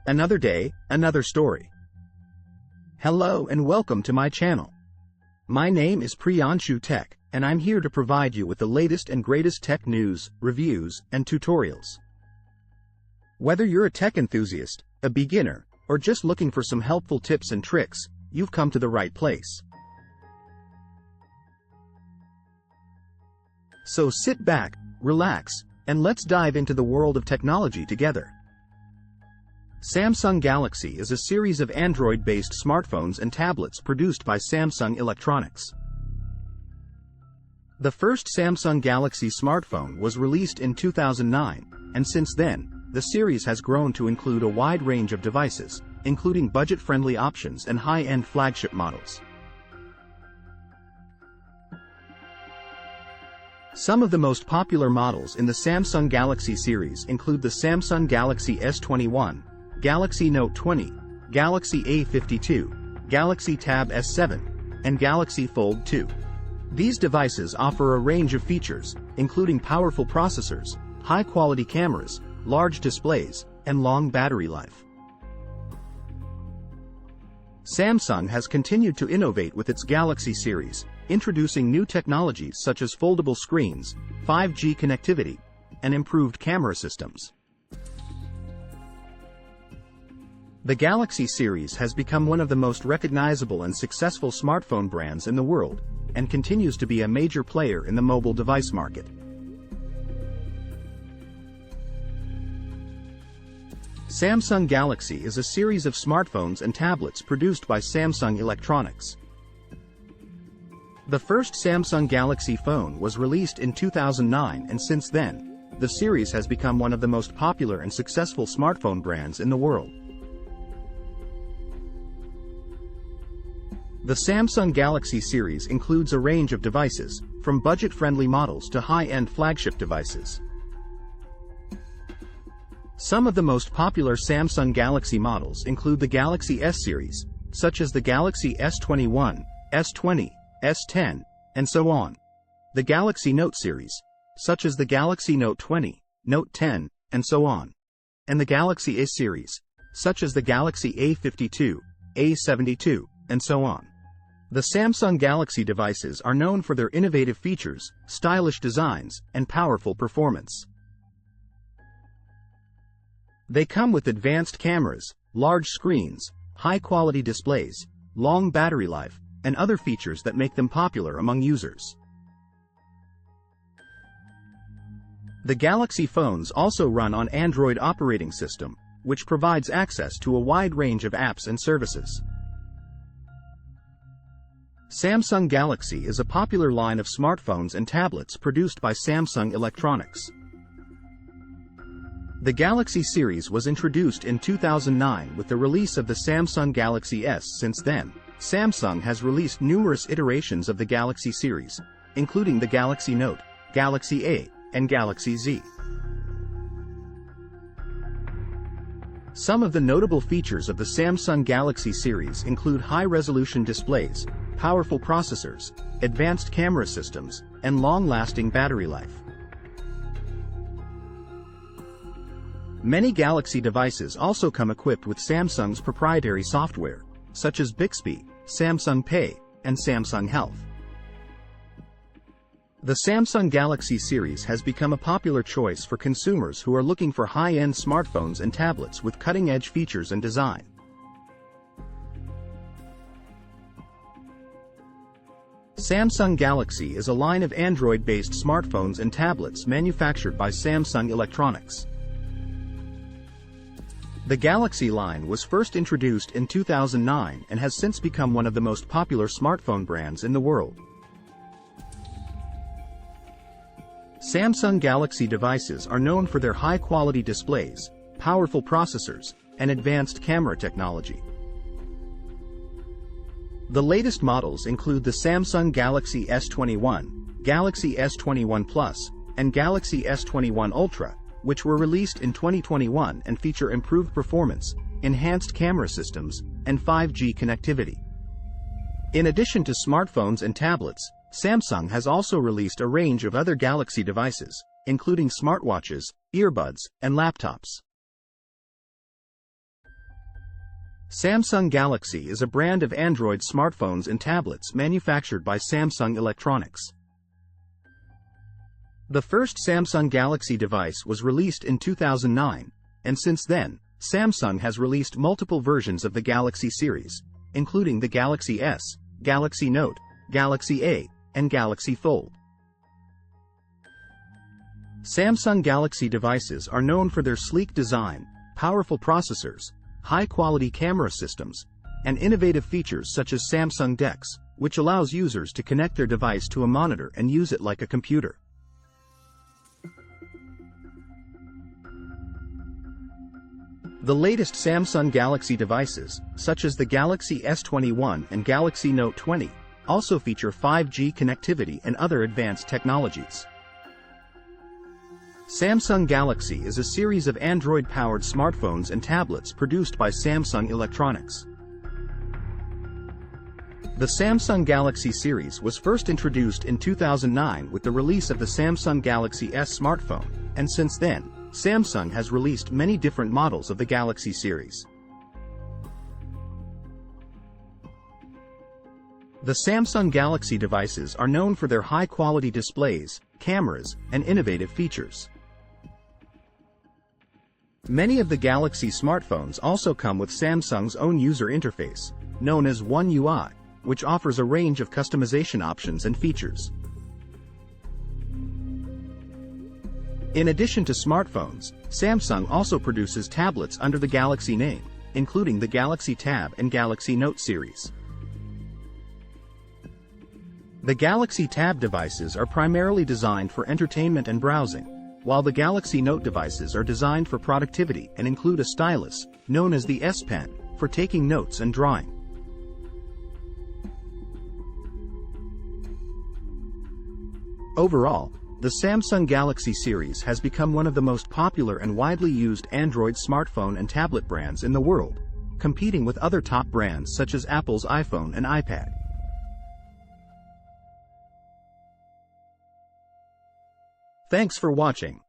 Another day, another story. Hello and welcome to my channel. My name is Priyanshu Tech, and I'm here to provide you with the latest and greatest tech news, reviews, and tutorials. Whether you're a tech enthusiast, a beginner, or just looking for some helpful tips and tricks, you've come to the right place. So sit back, relax, and let's dive into the world of technology together. Samsung Galaxy is a series of Android-based smartphones and tablets produced by Samsung Electronics. The first Samsung Galaxy smartphone was released in 2009, and since then, the series has grown to include a wide range of devices, including budget-friendly options and high-end flagship models. Some of the most popular models in the Samsung Galaxy series include the Samsung Galaxy S21, Galaxy Note 20, Galaxy A52, Galaxy Tab S7, and Galaxy Fold 2. These devices offer a range of features, including powerful processors, high-quality cameras, large displays, and long battery life. Samsung has continued to innovate with its Galaxy series, introducing new technologies such as foldable screens, 5G connectivity, and improved camera systems. The Galaxy series has become one of the most recognizable and successful smartphone brands in the world, and continues to be a major player in the mobile device market. Samsung Galaxy is a series of smartphones and tablets produced by Samsung Electronics. The first Samsung Galaxy phone was released in 2009, and since then, the series has become one of the most popular and successful smartphone brands in the world. The Samsung Galaxy series includes a range of devices, from budget-friendly models to high-end flagship devices. Some of the most popular Samsung Galaxy models include the Galaxy S series, such as the Galaxy S21, S20, S10, and so on. The Galaxy Note series, such as the Galaxy Note 20, Note 10, and so on. And the Galaxy A series, such as the Galaxy A52, A72, and so on. The Samsung Galaxy devices are known for their innovative features, stylish designs, and powerful performance. They come with advanced cameras, large screens, high-quality displays, long battery life, and other features that make them popular among users. The Galaxy phones also run on Android operating system, which provides access to a wide range of apps and services. Samsung Galaxy is a popular line of smartphones and tablets produced by Samsung Electronics. The Galaxy series was introduced in 2009 with the release of the Samsung Galaxy S. Since then, Samsung has released numerous iterations of the Galaxy series, including the Galaxy Note, Galaxy A, and Galaxy Z. Some of the notable features of the Samsung Galaxy series include high-resolution displays, powerful processors, advanced camera systems, and long-lasting battery life. Many Galaxy devices also come equipped with Samsung's proprietary software, such as Bixby, Samsung Pay, and Samsung Health. The Samsung Galaxy series has become a popular choice for consumers who are looking for high-end smartphones and tablets with cutting-edge features and design. Samsung Galaxy is a line of Android-based smartphones and tablets manufactured by Samsung Electronics. The Galaxy line was first introduced in 2009 and has since become one of the most popular smartphone brands in the world. Samsung Galaxy devices are known for their high-quality displays, powerful processors, and advanced camera technology. The latest models include the Samsung Galaxy S21, Galaxy S21 Plus, and Galaxy S21 Ultra, which were released in 2021 and feature improved performance, enhanced camera systems, and 5G connectivity. In addition to smartphones and tablets, Samsung has also released a range of other Galaxy devices, including smartwatches, earbuds, and laptops. Samsung Galaxy is a brand of Android smartphones and tablets manufactured by Samsung Electronics. The first Samsung Galaxy device was released in 2009, and since then, Samsung has released multiple versions of the Galaxy series, including the Galaxy S, Galaxy Note, Galaxy A, and Galaxy Fold. Samsung Galaxy devices are known for their sleek design, powerful processors, high-quality camera systems, and innovative features such as Samsung DeX, which allows users to connect their device to a monitor and use it like a computer. The latest Samsung Galaxy devices, such as the Galaxy S21 and Galaxy Note 20, also feature 5G connectivity and other advanced technologies. Samsung Galaxy is a series of Android-powered smartphones and tablets produced by Samsung Electronics. The Samsung Galaxy series was first introduced in 2009 with the release of the Samsung Galaxy S smartphone, and since then, Samsung has released many different models of the Galaxy series. The Samsung Galaxy devices are known for their high-quality displays, cameras, and innovative features. Many of the Galaxy smartphones also come with Samsung's own user interface, known as One UI, which offers a range of customization options and features. In addition to smartphones, Samsung also produces tablets under the Galaxy name, including the Galaxy Tab and Galaxy Note series. The Galaxy Tab devices are primarily designed for entertainment and browsing, while the Galaxy Note devices are designed for productivity and include a stylus, known as the S Pen, for taking notes and drawing. Overall, the Samsung Galaxy series has become one of the most popular and widely used Android smartphone and tablet brands in the world, competing with other top brands such as Apple's iPhone and iPad. Thanks for watching.